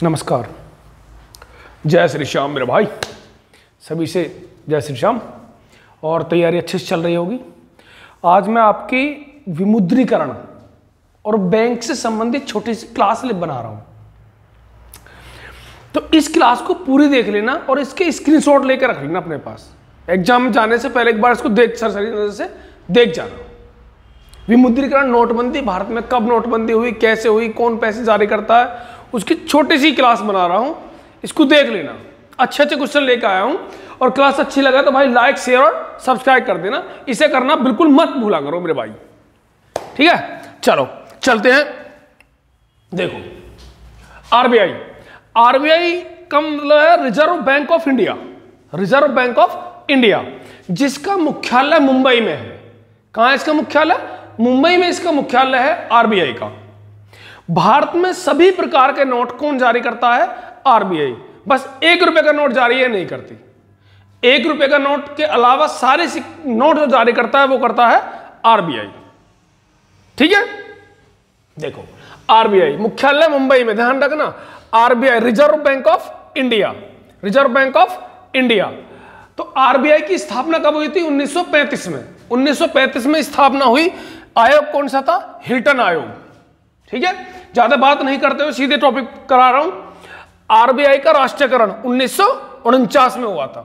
नमस्कार, जय श्री श्याम मेरे भाई। सभी से जय श्री श्याम। और तैयारी अच्छे से चल रही होगी। आज मैं आपकी विमुद्रीकरण और बैंक से संबंधित छोटी सी क्लास बना रहा हूं। तो इस क्लास को पूरी देख लेना और इसके स्क्रीनशॉट लेकर रख लेना अपने पास। एग्जाम में जाने से पहले एक बार इसको देख सरसरी नजर से देख जाना। विमुद्रीकरण, नोटबंदी, भारत में कब नोटबंदी हुई, कैसे हुई, कौन पैसे जारी करता है, उसकी छोटी सी क्लास बना रहा हूं। इसको देख लेना। अच्छे अच्छे क्वेश्चन लेकर आया हूं और क्लास अच्छी लगा तो भाई लाइक, शेयर और सब्सक्राइब कर देना। इसे करना बिल्कुल मत भूला करो मेरे भाई, ठीक है। चलो चलते हैं। देखो, आरबीआई का मतलब है reserve bank of India. Reserve bank of India, जिसका मुख्यालय मुंबई में है। कहां है इसका मुख्यालय? मुंबई में इसका मुख्यालय है आरबीआई का। भारत में सभी प्रकार के नोट कौन जारी करता है? आरबीआई। बस 1 रुपए का नोट जारी है नहीं करती। 1 रुपए का नोट के अलावा सारे नोट जो जारी करता है वो करता है आरबीआई, ठीक है। देखो, आरबीआई मुख्यालय मुंबई में, ध्यान रखना। RBI reserve bank of India, reserve bank of India. तो आरबीआई की स्थापना कब हुई थी? 1935 में। 1935 में स्थापना हुई। आयोग कौन सा था? हिल्टन आयोग, ठीक है। ज्यादा बात नहीं करते हुए सीधे टॉपिक करा रहा हूं। आरबीआई का राष्ट्रीयकरण 1949 में हुआ था।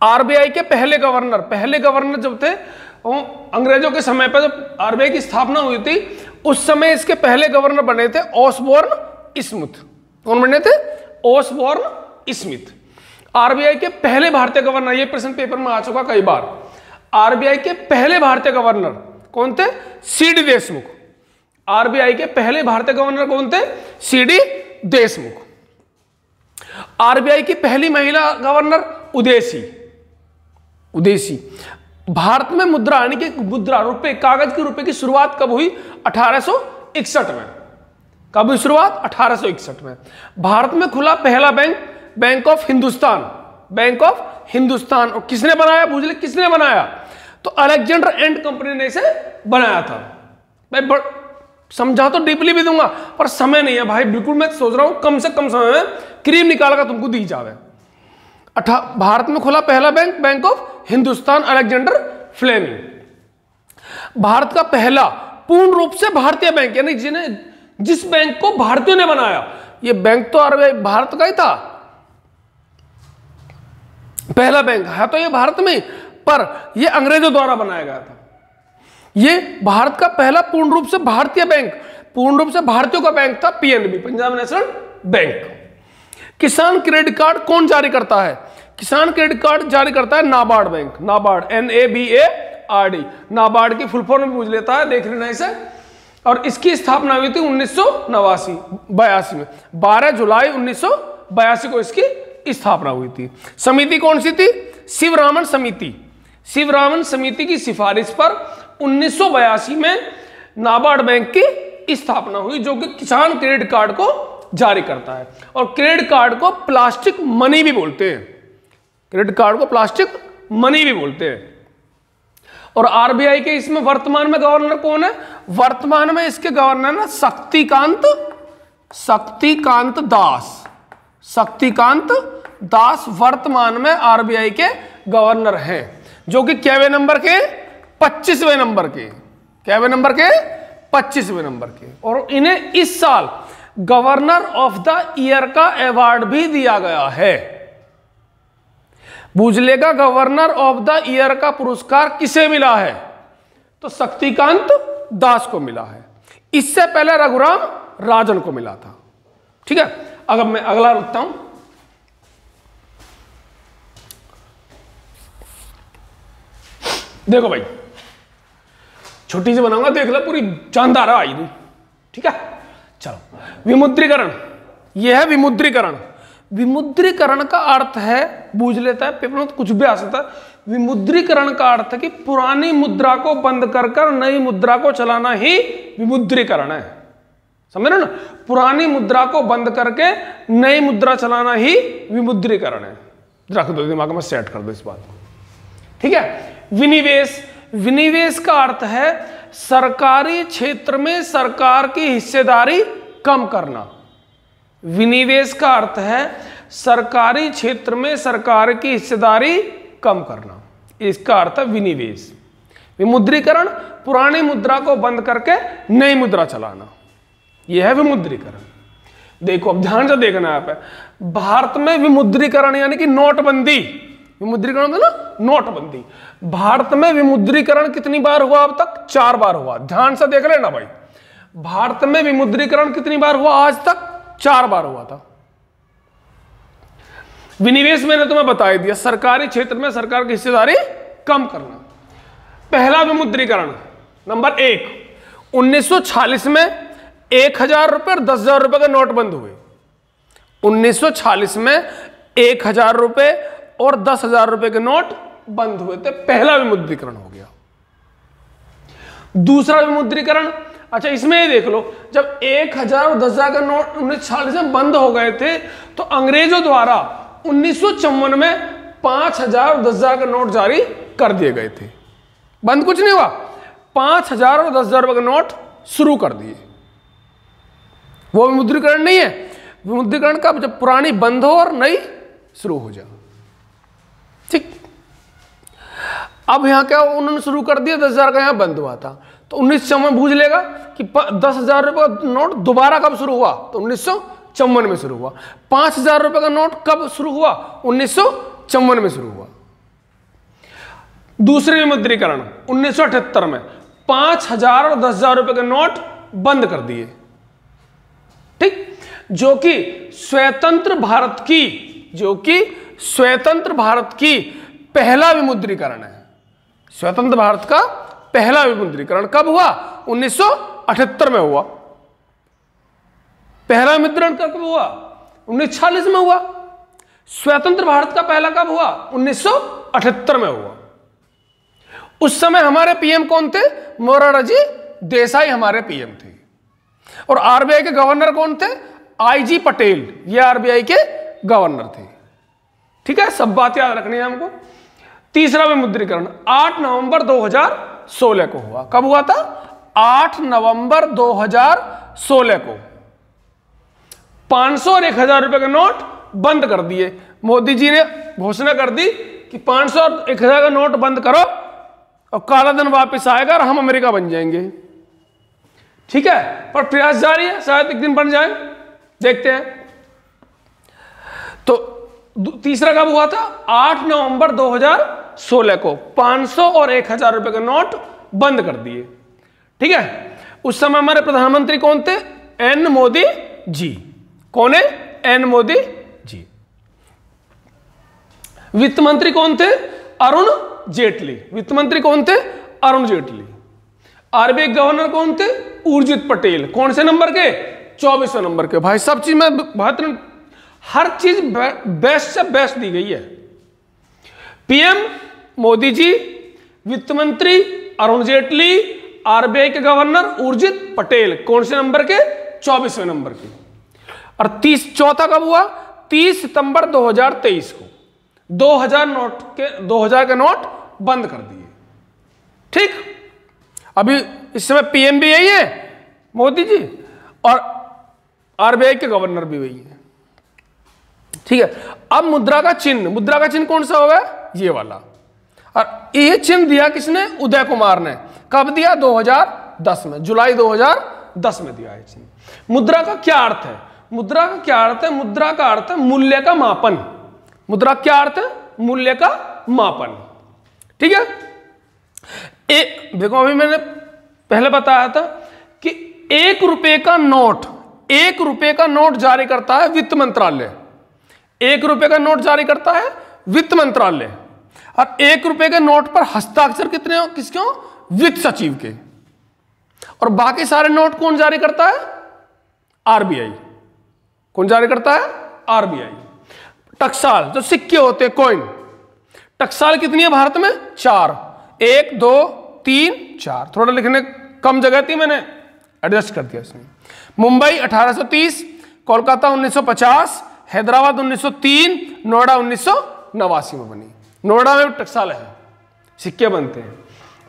आरबीआई के पहले गवर्नर जब थे अंग्रेजों के समय पर, जब आरबीआई की स्थापना हुई थी उस समय इसके पहले गवर्नर बने थे ऑसबोर्न स्मिथ। कौन बने थे? Osborne Smith. आरबीआई के पहले भारतीय गवर्नर, ये प्रश्न पेपर में आ चुका कई बार। आरबीआई के पहले भारतीय गवर्नर कौन थे? सीडी देशमुख। आरबीआई के पहले भारतीय गवर्नर कौन थे? सीडी देशमुख। आरबीआई की पहली महिला गवर्नर उदेसी। भारत में मुद्रा यानी कि मुद्रा, रुपए, कागज के रुपए की शुरुआत कब हुई? 1861 में। कब हुई शुरुआत? 1861 में। भारत में खुला पहला bank, Bank of Hindustan, bank of Hindustan. और किसने बनाया? पूछ ले किसने बनाया? तो अलेक्जेंडर एंड कंपनी ने इसे बनाया था। भाई समझा तो डीपली भी दूंगा पर समय नहीं है भाई। बिल्कुल मैं सोच रहा हूं कम से कम समय में क्रीम निकाल कर तुमको दी जावे। भारत में खुला पहला bank, Bank of Hindustan, Alexander Fleming. Bharat का पहला पूर्ण रूप से भारतीय बैंक, यानी जिस बैंक को भारतीयों ने बनाया। ये बैंक तो आरबीआई भारत का ही था, पहला बैंक है तो ये भारत में, पर ये अंग्रेजों द्वारा बनाया गया था। ये भारत का पहला पूर्ण रूप से भारतीय बैंक, पूर्ण रूप से भारतीयों का बैंक था, पीएनबी, पंजाब नेशनल बैंक। किसान क्रेडिट कार्ड कौन जारी करता है? किसान क्रेडिट कार्ड जारी करता है नाबार्ड बैंक, नाबार्ड, NABARD। नाबार्ड की फुल फॉर्म पूछ लेता है, देख लेना इसे। और इसकी स्थापना हुई थी 1982 में। 12 जुलाई 1982 को इसकी स्थापना हुई थी। समिति कौन सी थी? शिवरामन समिति। शिवरामन समिति की सिफारिश पर 1982 में नाबार्ड बैंक की स्थापना हुई, जो कि किसान क्रेडिट कार्ड को जारी करता है। और क्रेडिट कार्ड को प्लास्टिक मनी भी बोलते हैं। क्रेडिट कार्ड को प्लास्टिक मनी भी बोलते हैं। और आरबीआई के इसमें वर्तमान में गवर्नर कौन है? वर्तमान में इसके गवर्नर ना शक्तिकांत दास वर्तमान में आरबीआई के गवर्नर हैं, जो कि कैवे नंबर के? 25वें नंबर के। कैवे नंबर के? 25वें नंबर के। और इन्हें इस साल गवर्नर ऑफ द ईयर का अवार्ड भी दिया गया है। बूझले का गवर्नर ऑफ द ईयर का पुरस्कार किसे मिला है? तो शक्तिकांत दास को मिला है। इससे पहले रघुराम राजन को मिला था, ठीक है। अगर मैं अगला रुकता हूं। देखो भाई, छोटी सी बनाऊंगा, देख लो पूरी जानदार आई नहीं, ठीक है। चलो, विमुद्रीकरण, यह है विमुद्रीकरण। विमुद्रीकरण का अर्थ है, बूझ लेता है पेपर में तो कुछ भी आ सकता है। विमुद्रीकरण का अर्थ है कि पुरानी मुद्रा को बंद कर कर नई मुद्रा को चलाना ही विमुद्रीकरण है। समझ रहे ना? पुरानी मुद्रा को बंद करके नई मुद्रा चलाना ही विमुद्रीकरण है। रख दो दिमाग में, सेट कर दो इस बात को, ठीक है। विनिवेश, विनिवेश का अर्थ है सरकारी क्षेत्र में सरकार की हिस्सेदारी कम करना। विनिवेश का अर्थ है सरकारी क्षेत्र में सरकार की हिस्सेदारी कम करना, इसका अर्थ है विनिवेश। विमुद्रीकरण पुरानी मुद्रा को बंद करके नई मुद्रा चलाना, यह है विमुद्रीकरण। देखो अब ध्यान से देखना है, भारत में विमुद्रीकरण यानी कि नोटबंदी, विमुद्रीकरण होता है ना, नोटबंदी। भारत में विमुद्रीकरण कितनी बार हुआ अब तक? 4 बार हुआ। ध्यान से देख लेना भाई, भारत में विमुद्रीकरण कितनी बार हुआ आज तक? 4 बार हुआ था। विनिवेश मैंने तुम्हें बता दिया, सरकारी क्षेत्र में सरकार की हिस्सेदारी कम करना। पहला विमुद्रीकरण नंबर 1, 1946 में 1000 रुपए और 10,000 रुपए के नोट बंद हुए। 1946 में 1000 रुपए और 10,000 रुपए के नोट बंद हुए थे, पहला विमुद्रीकरण हो गया। दूसरा विमुद्रीकरण, अच्छा इसमें ये देख लो, जब 1000 और 10,000 का नोट 1946 में बंद हो गए थे तो अंग्रेजों द्वारा 1954 में 5000 और 10,000 का नोट जारी कर दिए गए थे। बंद कुछ नहीं हुआ, 5000 और 10,000 रुपए के नोट शुरू कर दिए। वो विमुद्रीकरण नहीं है। विमुद्रीकरण कब? जब पुरानी बंद हो और नई शुरू हो जाए। ठीक, अब यहां क्या उन्होंने शुरू कर दिया, 10,000 का यहां बंद हुआ था, तो 1954 बूझ लेगा कि 10,000 रुपए का नोट दोबारा कब शुरू हुआ? तो 1954 में शुरू हुआ। 5,000 रुपए का नोट कब शुरू हुआ? 1954 में शुरू हुआ। दूसरे विमुद्रीकरण 1978 में 5,000 और 10,000 रुपए के नोट बंद कर दिए। ठीक, जो कि स्वतंत्र भारत की, जो कि स्वतंत्र भारत की पहला विमुद्रीकरण है। स्वतंत्र भारत का पहला विमुद्रीकरण कब हुआ? 1978 में हुआ। पहला विमुद्रीकरण कब हुआ? 1946 में हुआ। स्वतंत्र भारत का पहला कब हुआ? 1978 में हुआ। उस समय हमारे पीएम कौन थे? मोरारजी देसाई हमारे पीएम थे। और आरबीआई के गवर्नर कौन थे? आईजी पटेल, ये आरबीआई के गवर्नर थे। ठीक है, सब बात याद रखनी है हमको। तीसरा विमुद्रीकरण 8 नवंबर 2016 को हुआ। कब हुआ था? 8 नवंबर 2016 को 500 और 1000 रुपए के नोट बंद कर दिए। मोदी जी ने घोषणा कर दी कि 500 और 1000 का नोट बंद करो और काला धन वापस आएगा और हम अमेरिका बन जाएंगे। ठीक है, पर प्रयास जारी है, शायद एक दिन बन जाए, देखते हैं। तो तीसरा कब हुआ था? 8 नवंबर 2016 को 500 और 1000 रुपए के नोट बंद कर दिए। ठीक है, उस समय हमारे प्रधानमंत्री कौन थे? एन मोदी जी। कौन है? एन मोदी जी। वित्त मंत्री कौन थे? अरुण जेटली। वित्त मंत्री कौन थे? अरुण जेटली। आरबीआई गवर्नर कौन थे? उर्जित पटेल। कौन से नंबर के? 24वें नंबर के। भाई सब चीज में बेहतरीन, हर चीज बेस्ट से बेस्ट दी गई है। पीएम मोदी जी, वित्त मंत्री अरुण जेटली, आरबीआई के गवर्नर उर्जित पटेल। कौन से नंबर के? 24वें नंबर के। और चौथा कब हुआ? 30 सितंबर 2023 को 2000 के नोट बंद कर दिए। ठीक, अभी इस समय पीएम भी यही है मोदी जी, और आरबीआई के गवर्नर भी वही है। ठीक है, अब मुद्रा का चिन्ह कौन सा होगा? ये वाला। और ये चिन्ह दिया किसने? उदय कुमार ने। कब दिया? 2010 में, जुलाई 2010 में दिया है चिन्ह। मुद्रा का क्या अर्थ है? मुद्रा का क्या अर्थ है? मुद्रा का अर्थ है मूल्य का मापन। मुद्रा क्या अर्थ है? मूल्य का मापन। ठीक है, देखो अभी मैंने पहले बताया था कि 1 रुपए का नोट जारी करता है वित्त मंत्रालय। 1 रुपए का नोट जारी करता है वित्त मंत्रालय। और 1 रुपए के नोट पर हस्ताक्षर कितने हो? किसके हो? वित्त सचिव के। और बाकी सारे नोट कौन जारी करता है? आरबीआई। कौन जारी करता है? आरबीआई। टकसाल, जो सिक्के होते हैं, कॉइन, टकसाल कितनी है भारत में? 4। 1 2 3 4। थोड़ा लिखने कम जगह थी, मैंने एडजस्ट कर दिया इसमें। मुंबई 1830, कोलकाता 1950, हैदराबाद 1903, नोएडा 1989 में बनी। नोएडा में टकसाल है, सिक्के बनते हैं।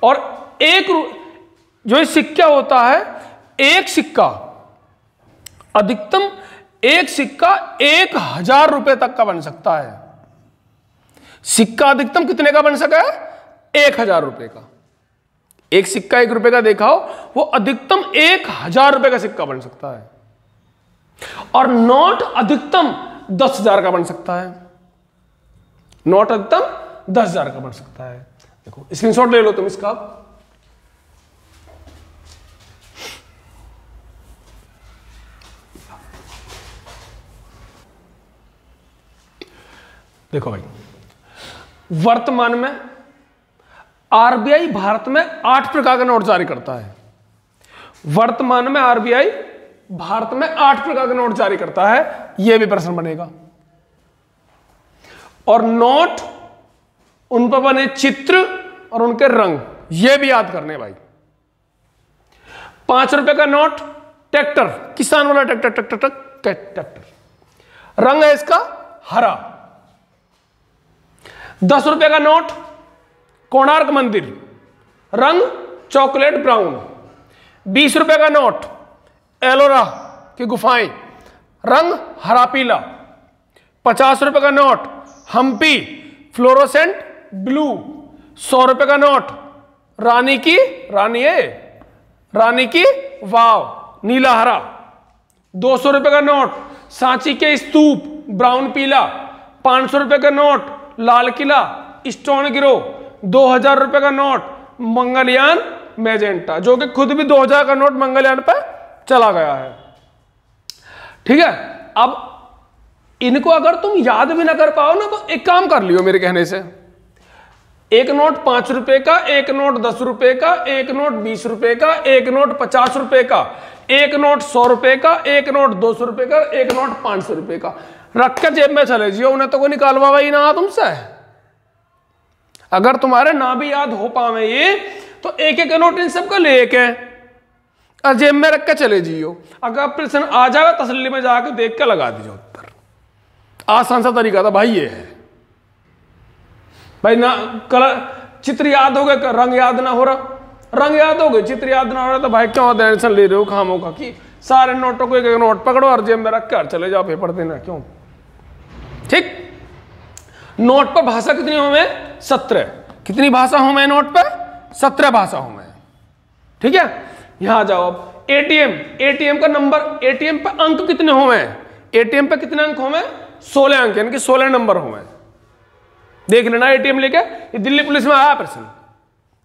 और जो सिक्का होता है, एक सिक्का अधिकतम एक सिक्का 1000 रुपए तक का बन सकता है। सिक्का अधिकतम कितने का बन सका है? 1000 रुपए का। एक सिक्का 1 रुपए का देखा हो, वो अधिकतम 1000 रुपए का सिक्का बन सकता है। और नोट अधिकतम 10,000 का बन सकता है। नोट अधिकतम 10,000 का बन सकता है। देखो स्क्रीनशॉट ले लो तुम इसका। देखो भाई, वर्तमान में आरबीआई भारत में 8 प्रकार का नोट जारी करता है। वर्तमान में आरबीआई भारत में 8 प्रकार का नोट जारी करता है। यह भी प्रश्न बनेगा। और नोट, उन पर बने चित्र और उनके रंग, यह भी याद करने भाई। 5 रुपए का नोट ट्रैक्टर, किसान वाला ट्रैक्टर, ट्रैक्टर। रंग है इसका हरा। 10 रुपए का नोट कोणार्क मंदिर, रंग चॉकलेट ब्राउन। 20 रुपए का नोट एलोरा की गुफाएं, रंग हरा पीला। 50 रुपए का नोट हम्पी, फ्लोरोसेंट ब्लू। 100 रुपए का नोट रानी की वाव, नीला हरा। 200 रुपए का नोट सांची के स्तूप, ब्राउन पीला। 500 रुपए का नोट लाल किला, स्टोन गिरो। 2000 रुपए का नोट मंगलयान मैजेंटा, जो कि खुद भी 2000 का नोट मंगलयान पर चला गया है। ठीक है, अब इनको अगर तुम याद भी ना कर पाओ ना, तो एक काम कर लियो मेरे कहने से। एक नोट 5 रुपए का, एक नोट 10 रुपए का, एक नोट 20 रुपए का, एक नोट 50 रुपए का, एक नोट 100 रुपए का, एक नोट 200 रुपए का, एक नोट 500 रुपए का रख के जेब में चले जियो। उन्हें तो कोई निकालवा ही ना तुमसे। अगर तुम्हारे ना भी याद हो पावे ये, तो एक एक नोट इन सबका लेके और जेब में रख के चले जियो। अगर प्रश्न आ जाए तसल्ली में जाके देख के लगा दीजिए उत्तर। आसान सा तरीका था भाई ये है। भाई ना कलर चित्र याद हो गए, रंग याद ना हो रहा, रंग याद हो गए, चित्र याद ना हो रहा, तो भाई क्यों टेंशन ले रहे हो खामों का कि सारे नोटों को एक एक नोट पकड़ो और जेब में रख कर चले जाओ पेपर देना, क्यों? ठीक। नोट पर भाषा कितनी हो में? 17। कितनी भाषा हो में नोट पर? 17 भाषा हो में। ठीक है, यहां जाओ अब। एटीएम का नंबर, एटीएम पर अंक कितने हो में? एटीएम पे कितने अंक हो में? 16 अंक, यानी कि 16 नंबर हो में। देख लेना एटीएम लेके, ये दिल्ली पुलिस में आया प्रश्न,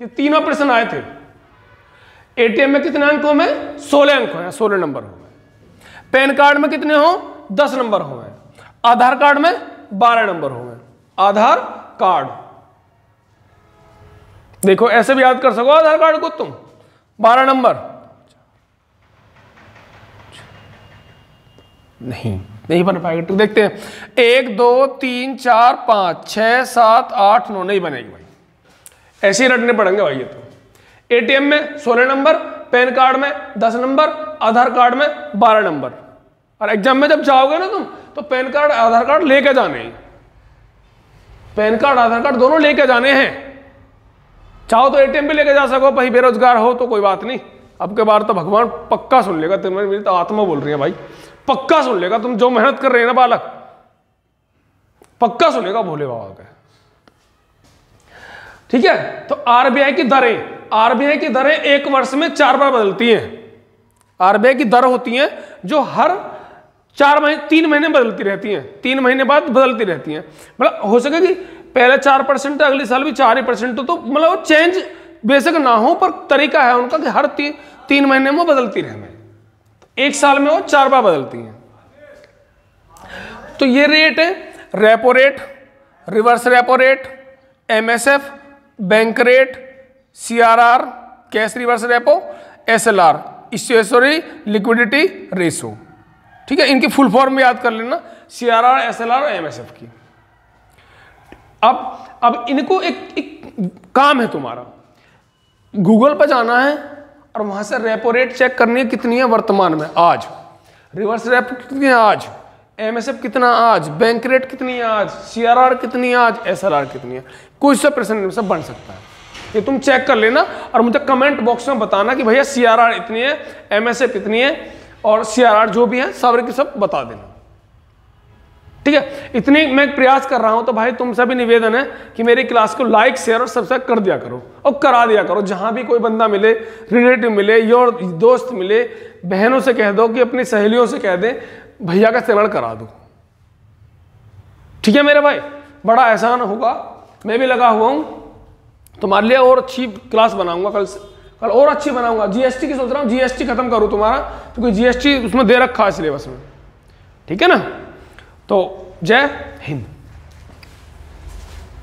ये तीनों प्रश्न आए थे। एटीएम में कितने अंक हो में? 16 अंक हो, 16 नंबर हो में। पैन कार्ड में कितने हो? 10 नंबर हो में। आधार कार्ड में 12 नंबर हो में। आधार कार्ड देखो ऐसे भी याद कर सको आधार कार्ड को तुम, 12 नंबर नहीं बन पाएगा। तो देखते हैं, 1 2 3 4 5 6 7 8 9 नहीं बनेगी भाई, ऐसे ही रटने पड़ेंगे भाई ये तो। एटीएम में 16 नंबर, पैन कार्ड में 10 नंबर, आधार कार्ड में 12 नंबर। और एग्जाम में जब जाओगे ना तुम, तो पैन कार्ड आधार कार्ड लेके जाने हैं। पैन कार्ड आधार कार्ड दोनों लेके जाने हैं। चाहो तो एटीएम भी लेके जा सको, भाई बेरोजगार हो तो कोई बात नहीं। अब के बार तो भगवान पक्का सुन लेगा, तुम्हें मेरी तो आत्मा बोल रही है भाई, पक्का सुन लेगा। तुम जो मेहनत कर रहे हैं ना बालक, पक्का सुनेगा भोले बाबा का। ठीक है, तो आरबीआई की दरें एक वर्ष में 4 बार बदलती हैं। आरबीआई की दर होती हैं जो हर 3 महीने बदलती रहती हैं, 3 महीने बाद बदलती रहती हैं। मतलब हो सके कि पहले 4% अगले साल भी 4% तो मतलब चेंज बेशक ना हो, पर तरीका है उनका कि हर 3 महीने में बदलती रहना। एक साल में वो 4 बार बदलती हैं। तो ये रेट है repo rate, reverse repo rate, MSF, bank rate, CRR, cash reverse repo, SLR, statutory liquidity ratio. ठीक है, इनकी फुल फॉर्म याद कर लेना, सीआरआर, एसएलआर और एमएसएफ की। अब इनको एक काम है तुम्हारा, गूगल पर जाना है और वहां से रेपो रेट चेक करनी है कितनी है वर्तमान में आज, रिवर्स रेपो कितनी है आज, एमएसएफ कितना आज, बैंक रेट कितनी है आज, सीआरआर कितनी है आज, एसएलआर कितनी है। कोई सा प्रश्न सब बन सकता है, ये तुम चेक कर लेना और मुझे कमेंट बॉक्स में बताना कि भैया सीआरआर इतनी है, एमएसएफ इतनी है और CRR जो भी है सब के सब बता देना, ठीक है। इतनी मैं प्रयास कर रहा हूं, तो भाई तुम सभी निवेदन है कि मेरी क्लास को लाइक शेयर और सब्सक्राइब कर दिया करो और करा दिया करो। जहां भी कोई बंदा मिले, रिलेटिव मिले, योर दोस्त मिले, बहनों से कह दो कि अपनी सहेलियों से कह दे भैया का चैनल करा दो, ठीक है मेरे भाई। बड़ा एहसान होगा, मैं भी लगा हुआ हूं तुम्हारे लिए, और अच्छी क्लास बनाऊंगा कल से, कल और अच्छी बनाऊंगा। GST की सोच रहा हूँ, GST खत्म करूँ तुम्हारा, क्योंकि GST उसमें दे रखा है सिलेबस में, ठीक है ना। तो जय हिंद।